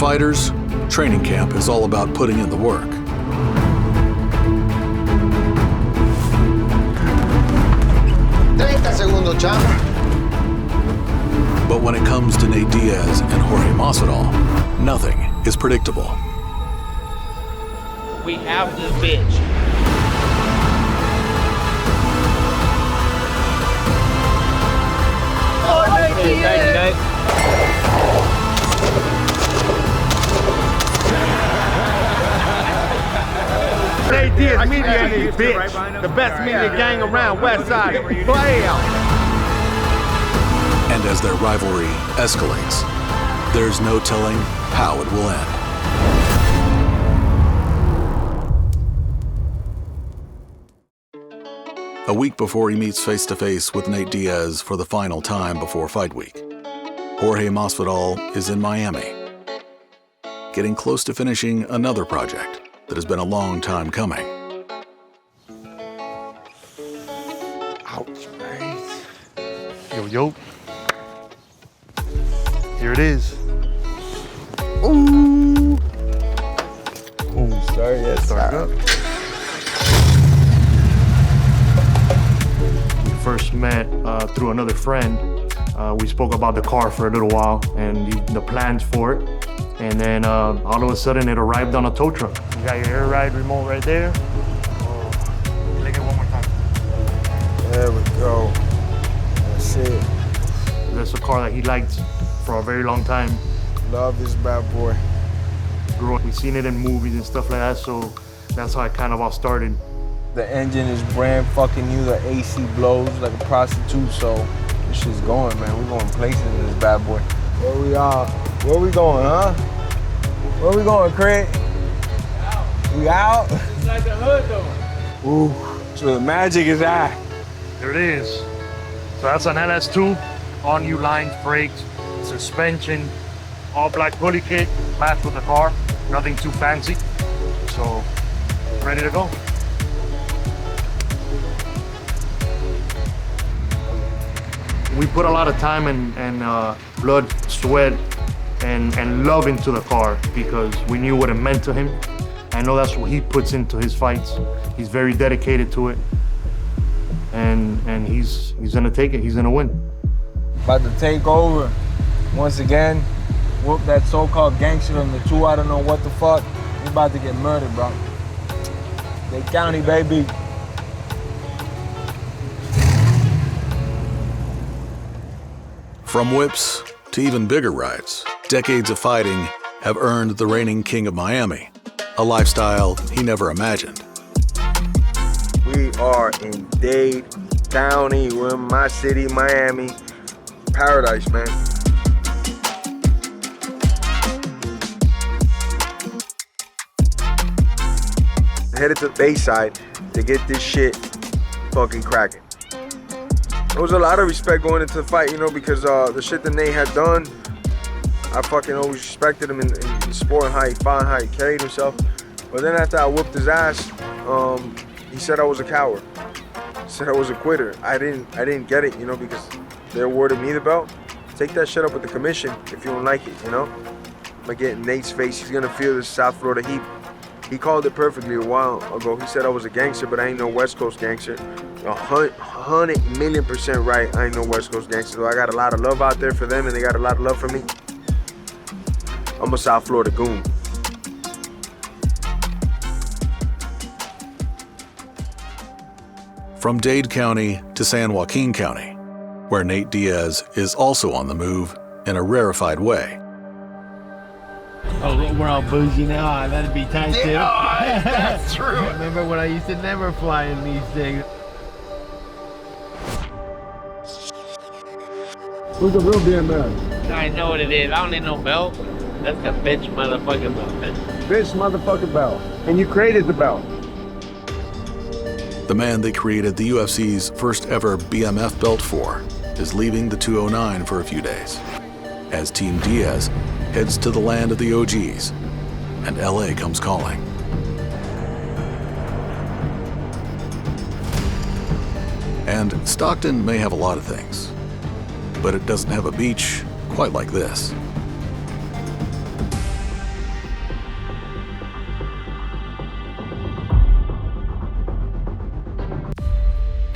fighters, training camp is all about putting in the work. 30 segundos, champ. But when it comes to Nate Diaz and Jorge Masvidal, nothing is predictable. We have this bitch. Oh, Nate Diaz! Nate Diaz, media in this bitch. The best media gang around West Side. Blam! And as their rivalry escalates, there's no telling how it will end. A week before he meets face-to-face with Nate Diaz for the final time before fight week, Jorge Masvidal is in Miami, getting close to finishing another project that has been a long time coming. Ouch, man. Yo. Here it is. Ooh. Ooh, sorry, yes, Start up. We first met through another friend. We spoke about the car for a little while and the plans for it. And then all of a sudden it arrived on a tow truck. You got your air ride remote right there. Click it one more time. There we go. That's it. That's a car that he liked for a very long time. Love this bad boy. We've seen it in movies and stuff like that, so that's how it kind of all started. The engine is brand fucking new. The AC blows like a prostitute, so this shit's going, man. We're going places in this bad boy. Where we are? Where we going, huh? Where we going, Craig? We out? Inside the hood, though. Ooh, so the magic is at. There it is. So that's an LS2, all new lines, brakes, suspension, all black pulley kit, matched with the car, nothing too fancy. So, ready to go. We put a lot of time and blood, sweat, and love into the car because we knew what it meant to him. I know that's what he puts into his fights. He's very dedicated to it. And he's gonna take it, he's gonna win. About to take over. Once again, whoop that so-called gangster on the two, I don't know what the fuck. He's about to get murdered, bro. Dade County, baby. From whips to even bigger rides, decades of fighting have earned the reigning king of Miami a lifestyle he never imagined. We are in Dade County. We're in my city, Miami. Paradise, man. Headed to the Bayside to get this shit fucking cracking. There was a lot of respect going into the fight, you know, because the shit that Nate had done, I fucking always respected him in the sport and how he fought and how he carried himself. But then after I whooped his ass, he said I was a coward. He said I was a quitter. I didn't get it, you know, because they awarded me the belt. Take that shit up with the commission if you don't like it, you know. I'm gonna get in Nate's face. He's gonna feel the South Florida heat. He called it perfectly a while ago. He said I was a gangster, but I ain't no West Coast gangster. 100,000,000% right, I ain't no West Coast gangster. So I got a lot of love out there for them, and they got a lot of love for me. I'm a South Florida goon. From Dade County to San Joaquin County, where Nate Diaz is also on the move in a rarefied way. Oh, we're all bougie now. That'd be tight too. Yeah, that's true. Remember when I used to never fly in these things? Who's the real DMS? I know what it is. I don't need no belt. That's the bitch motherfucking belt. Bitch motherfucking belt. And you created the belt. The man they created the UFC's first ever BMF belt for is leaving the 209 for a few days, as Team Diaz heads to the land of the OGs, and LA comes calling. And Stockton may have a lot of things, but it doesn't have a beach quite like this.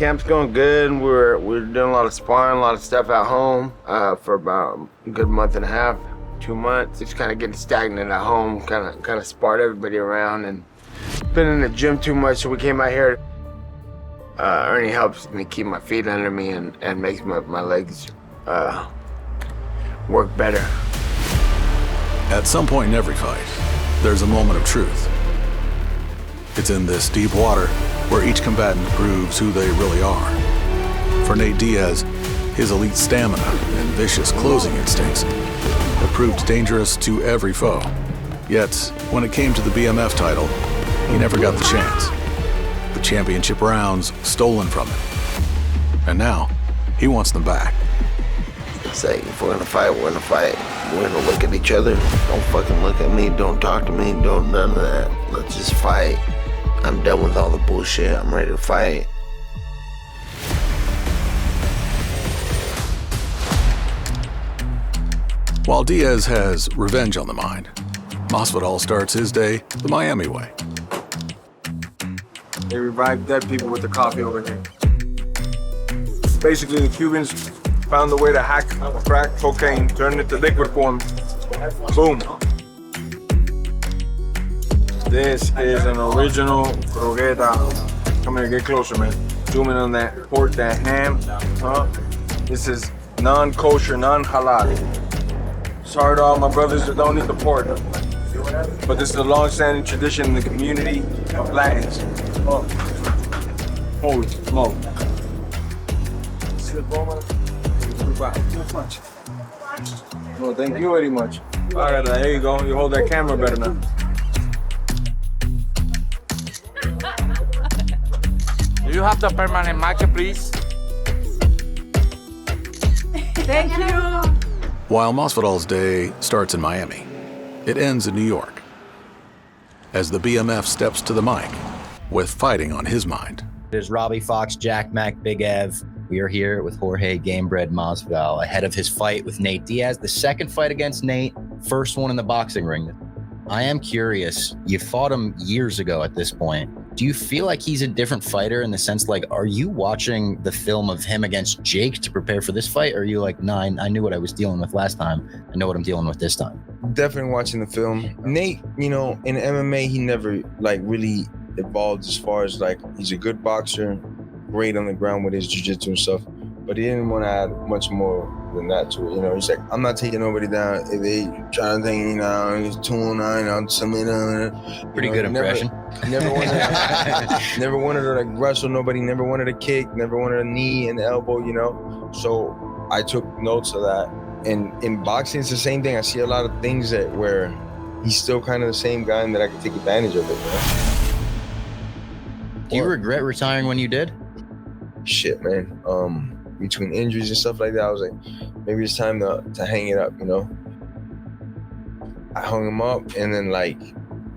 camp's going good. We're doing a lot of sparring, a lot of stuff at home for about a good month and a half, 2 months. Just kind of getting stagnant at home, kind of sparred everybody around, and been in the gym too much, so we came out here. Ernie helps me keep my feet under me and makes my legs work better. At some point in every fight, there's a moment of truth. It's in this deep water where each combatant proves who they really are. For Nate Diaz, his elite stamina and vicious closing instincts have proved dangerous to every foe. Yet, when it came to the BMF title, he never got the chance. The championship rounds stolen from him. And now, he wants them back. It's like, if we're gonna fight, we're gonna fight. We're gonna look at each other. Don't fucking look at me, don't talk to me, don't none of that. Let's just fight. I'm done with all the bullshit, I'm ready to fight. While Diaz has revenge on the mind, Masvidal starts his day the Miami way. They revive dead people with the coffee over here. Basically, the Cubans found a way to hack crack cocaine, turn it to liquid form. Boom. This is an original croqueta. Come here, get closer, man. Zoom in on that pork, that ham. This is non-kosher, non-halal. Sorry to all my brothers that don't eat the pork. But this is a long-standing tradition in the community of Latins. Oh. Holy smoke. Oh, thank you very much. All right, there you go. You hold that camera better now. Do you have the permanent market, please? Thank you. While Masvidal's day starts in Miami, it ends in New York. As the BMF steps to the mic with fighting on his mind. There's Robbie Fox, Jack Mack, Big Ev. We are here with Jorge Gamebred Masvidal ahead of his fight with Nate Diaz, the second fight against Nate, first one in the boxing ring. I am curious, you fought him years ago at this point. Do you feel like he's a different fighter in the sense, like, are you watching the film of him against Jake to prepare for this fight? Or are you like, nah, I knew what I was dealing with last time. I know what I'm dealing with this time. Definitely watching the film. Nate, you know, in MMA, he never like really evolved as far as like, he's a good boxer, great on the ground with his jiu-jitsu and stuff, but he didn't want to add much more than that to it. You know, he's like, I'm not taking nobody down. If they try to take me down, he's 209, I'm something. Pretty good impression. Never wanted to like wrestle nobody, never wanted a kick, never wanted a knee and elbow, you know? So I took notes of that. And in boxing, it's the same thing. I see a lot of things that where he's still kind of the same guy and that I can take advantage of it, you know? Do you regret retiring when you did? Shit, man. Between injuries and stuff like that, I was like, maybe it's time to hang it up, you know? I hung him up and then like,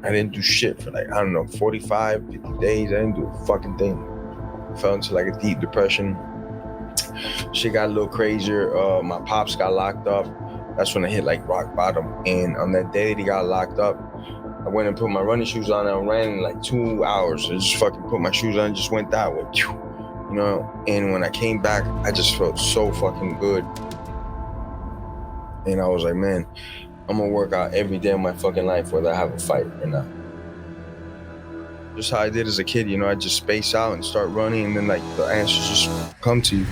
I didn't do shit for like, I don't know, 45, 50 days. I didn't do a fucking thing. Fell into like a deep depression. Shit got a little crazier. My pops got locked up. That's when I hit like rock bottom. And on that day that he got locked up, I went and put my running shoes on and I ran in like 2 hours. I just fucking put my shoes on and just went that way. You know, and when I came back, I just felt so fucking good. And I was like, man, I'm gonna work out every day of my fucking life whether I have a fight or not. Just how I did as a kid, you know, I just space out and start running and then like the answers just come to you.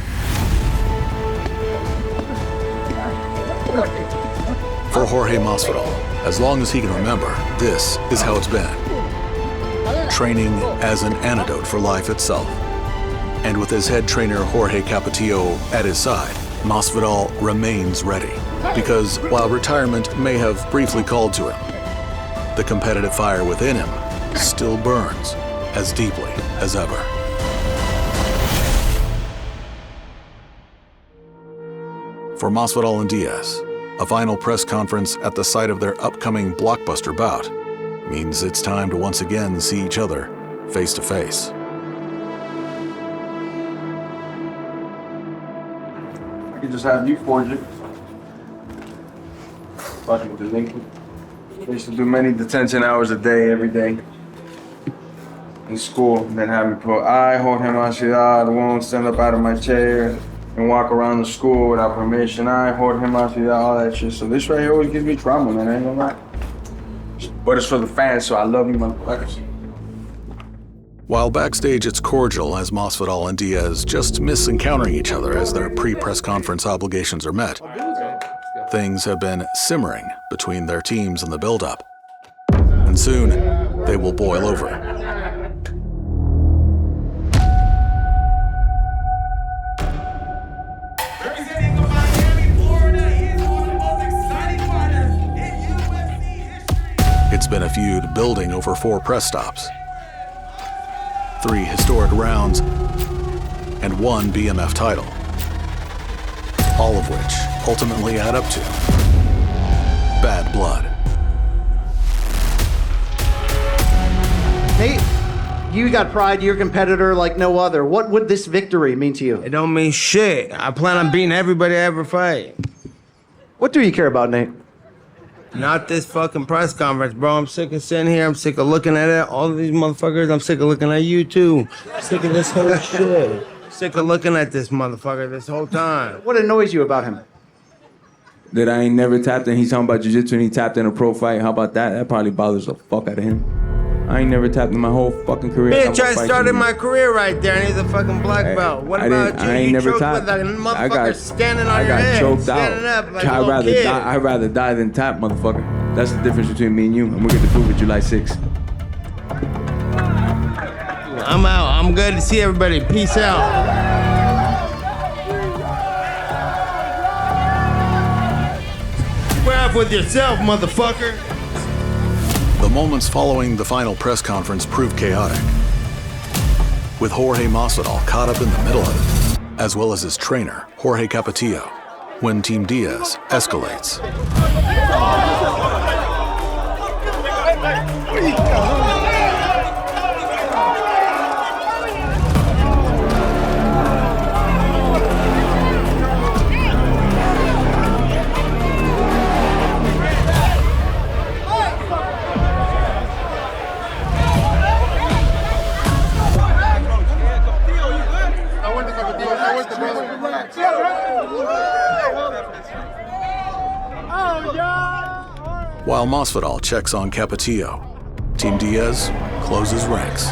For Jorge Masvidal, as long as he can remember, this is how it's been. Training as an antidote for life itself. And with his head trainer Jorge Capetillo at his side, Masvidal remains ready. Because while retirement may have briefly called to him, the competitive fire within him still burns as deeply as ever. For Masvidal and Diaz, a final press conference at the site of their upcoming blockbuster bout means it's time to once again see each other face to face. I could just have you forge it. Fucking delinquent. I used to do many detention hours a day, every day. in school. Then have me put Jorge Masvidal, won't stand up out of my chair and walk around the school without permission. Jorge Masvidal, all that shit. So this right here always gives me trauma, man. I ain't gonna lie. But it's for the fans, so I love you, motherfuckers. While backstage it's cordial as Masvidal and Diaz just miss encountering each other as their pre-press conference obligations are met, things have been simmering between their teams in the build-up. And soon, they will boil over. It's been a feud building over 4 press stops, 3 historic rounds, and 1 BMF title, all of which ultimately add up to bad blood. Nate, you got pride, you're a competitor like no other. What would this victory mean to you? It don't mean shit. I plan on beating everybody I ever fight. What do you care about, Nate? Not this fucking press conference, bro. I'm sick of sitting here. I'm sick of looking at it. All of these motherfuckers, I'm sick of looking at you too. Sick of this whole shit. Sick of looking at this motherfucker this whole time. What annoys you about him? That I ain't never tapped in. He's talking about jiu-jitsu and he tapped in a pro fight. How about that? That probably bothers the fuck out of him. I ain't never tapped in my whole fucking career. Bitch, I started my career right there and he's a fucking black belt. What about you? I ain't You never choked tapped. with a motherfucker standing on I your got head. choked Standing out. up like a little kid. I'd rather die than tap, motherfucker. That's the difference between me and you. And we're gonna prove it July 6th. I'm out. I'm good to see everybody. Peace out. Square with yourself, motherfucker. The moments following the final press conference proved chaotic, with Jorge Masvidal caught up in the middle of it, as well as his trainer, Jorge Capetillo, when Team Diaz escalates. While Masvidal checks on Capetillo, Team Diaz closes ranks.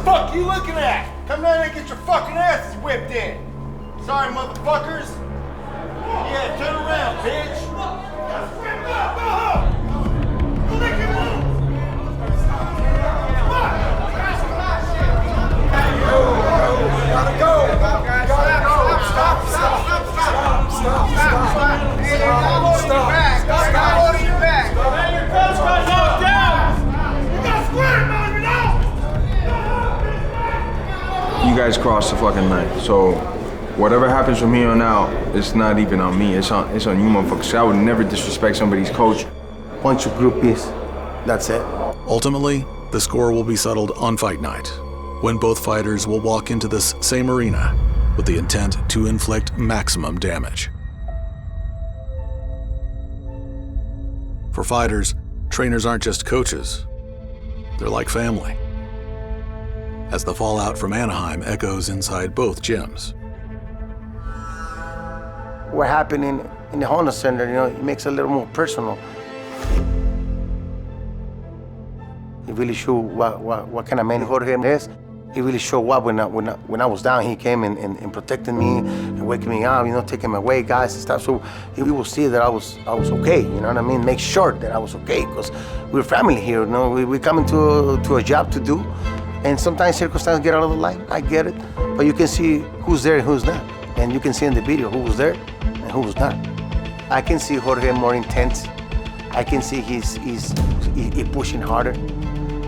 Fuck you looking at? Come down and get your fucking asses whipped in. Sorry, motherfuckers. Yeah, turn around, bitch. You guys crossed the fucking line. So whatever happens from here on out, it's not even on me. It's on you motherfuckers. I would never disrespect somebody's coach. Bunch of groupies. That's it. Ultimately, the score will be settled on fight night, when both fighters will walk into this same arena with the intent to inflict maximum damage. For fighters, trainers aren't just coaches. They're like family, as the fallout from Anaheim echoes inside both gyms. What happened in the Honda Center, it makes it a little more personal. It really showed what kind of man Jorge is. He really showed up when I was down. He came and protected me and waking me up, taking me away, guys and stuff. So he will see that I was okay, you know what I mean? Make sure that I was okay, because we're family here, we come into a job to do, and sometimes circumstances get out of the line. I get it, but you can see who's there and who's not, and you can see in the video who was there and who was not. I can see Jorge more intense. I can see he's pushing harder.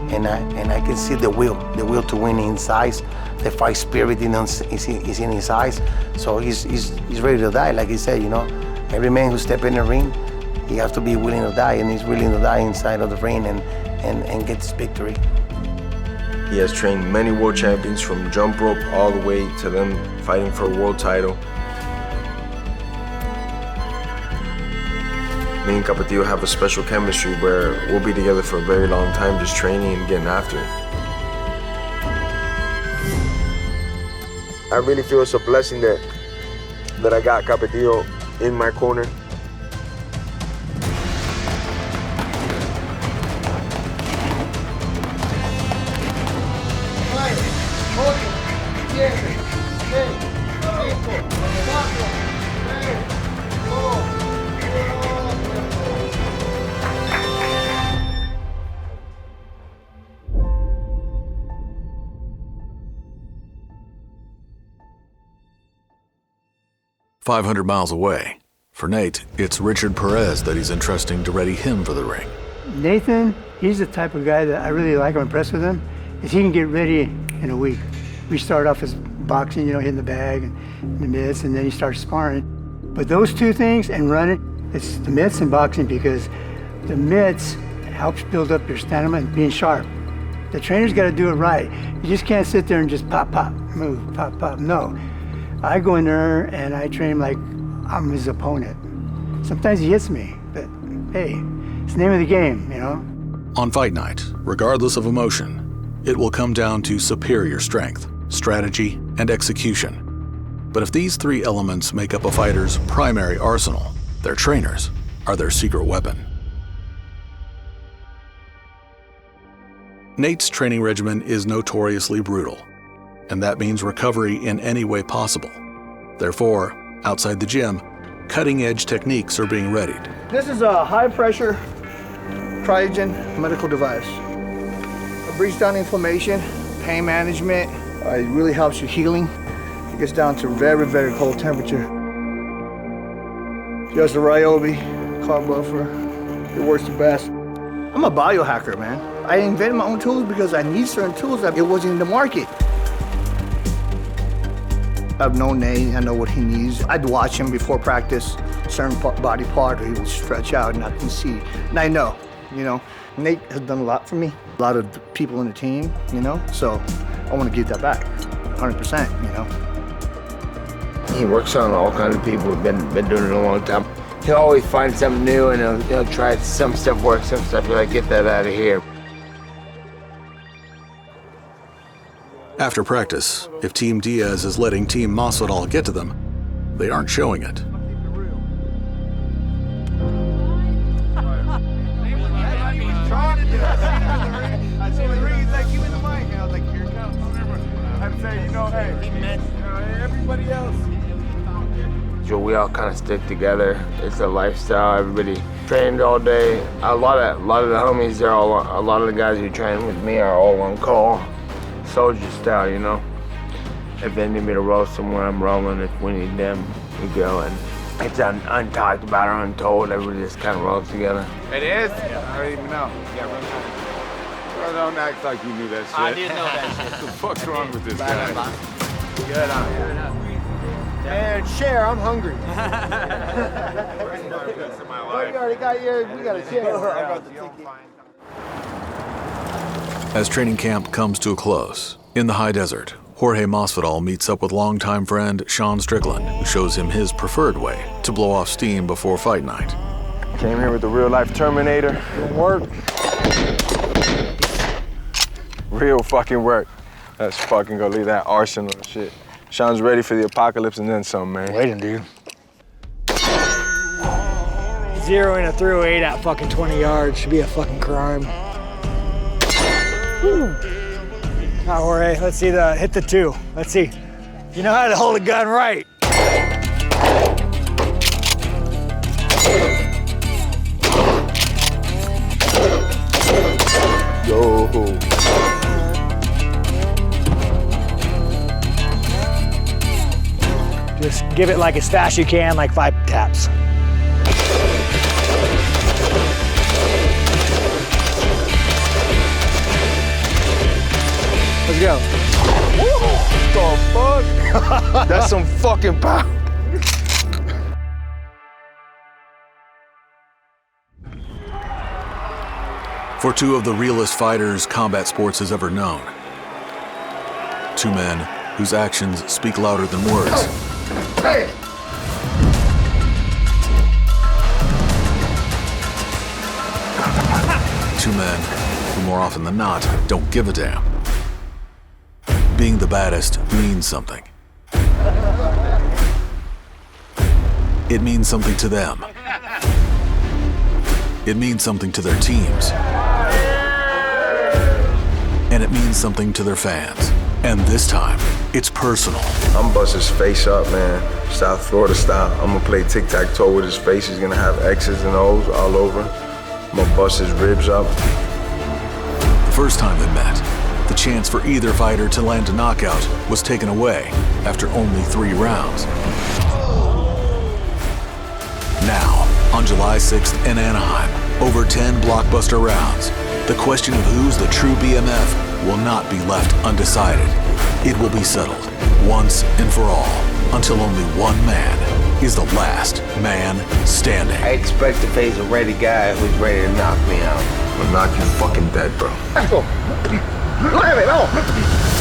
And I can see the will to win in his eyes. The fight spirit is in his eyes. So he's ready to die. Like he said, every man who steps in the ring, he has to be willing to die, and he's willing to die inside of the ring and get this victory. He has trained many world champions, from jump rope all the way to them fighting for a world title. Me and Capetillo have a special chemistry where we'll be together for a very long time, just training and getting after it. I really feel it's a blessing that I got Capetillo in my corner. "500 miles away. For Nate, it's Richard Perez that he's entrusting to ready him for the ring. Nathan, he's the type of guy that I really like. I'm impressed with him, is he can get ready in a week. We start off as boxing, hitting the bag and the mitts, and then he starts sparring. But those two things and running, it's the mitts and boxing, because the mitts helps build up your stamina and being sharp. The trainer's got to do it right. You just can't sit there and just pop, pop, move, pop, pop. No. I go in there and I train him like I'm his opponent. Sometimes he hits me, but hey, it's the name of the game, On fight night, regardless of emotion, it will come down to superior strength, strategy, and execution. But if these three elements make up a fighter's primary arsenal, their trainers are their secret weapon. Nate's training regimen is notoriously brutal, and that means recovery in any way possible. Therefore, outside the gym, cutting-edge techniques are being readied. This is a high-pressure cryogen medical device. It breaks down inflammation, pain management. It really helps you healing. It gets down to very, very cold temperature. Just a Ryobi, carb buffer. It works the best. I'm a biohacker, man. I invented my own tools because I need certain tools that it wasn't in the market. I've known Nate, I know what he needs. I'd watch him before practice, certain body part, he would stretch out and I can see. And I know, Nate has done a lot for me. A lot of the people in the team, so I want to give that back, 100%, He works on all kinds of people, been doing it a long time. He'll always find something new and he'll try some stuff works, some stuff, you're like, get that out of here. After practice, if Team Diaz is letting Team Masvidal get to them, they aren't showing it. I see the ring, like you in the mic, and I was like, here it comes. I had to say, hey, everybody else. So we all kind of stick together. It's a lifestyle. Everybody trained all day. A lot of the homies, a lot of the guys who train with me are all on call. Soldier style, If they need me to roll somewhere, I'm rolling. If we need them, we go. And it's untalked about or untold. Everybody just kind of rolls together. It is? I don't even know. Bro, don't act like you knew that shit. I didn't know that shit. What the fuck's wrong with this guy? Good on. And share, I'm hungry. You already got yours, we got to share. As training camp comes to a close, in the high desert, Jorge Masvidal meets up with longtime friend Sean Strickland, who shows him his preferred way to blow off steam before fight night. Came here with the real-life Terminator. Work. Real fucking work. Let's fucking go leave that arsenal and shit. Sean's ready for the apocalypse and then some, man. Waiting, dude. Zeroing a 308 at fucking 20 yards should be a fucking crime. Now, Jorge, let's see hit the 2. Let's see. You know how to hold a gun right. Yo. Just give it like as fast as you can, like 5 taps. Let's go. What the fuck? That's some fucking power. For two of the realest fighters combat sports has ever known. Two men whose actions speak louder than words. Hey. more often than not, don't give a damn. Being the baddest means something. It means something to them. It means something to their teams. And it means something to their fans. And this time, it's personal. I'm busting his face up, man. South Florida style. I'm gonna play tic-tac-toe with his face. He's gonna have X's and O's all over. I'm gonna bust his ribs up. The first time they met, the chance for either fighter to land a knockout was taken away after only 3 rounds. Now, on July 6th in Anaheim, over 10 blockbuster rounds, the question of who's the true BMF will not be left undecided. It will be settled once and for all until only one man is the last man standing. I expect to face a ready guy who's ready to knock me out. I'm gonna knock you fucking dead, bro. Let's go. ¡Mueve, vamos!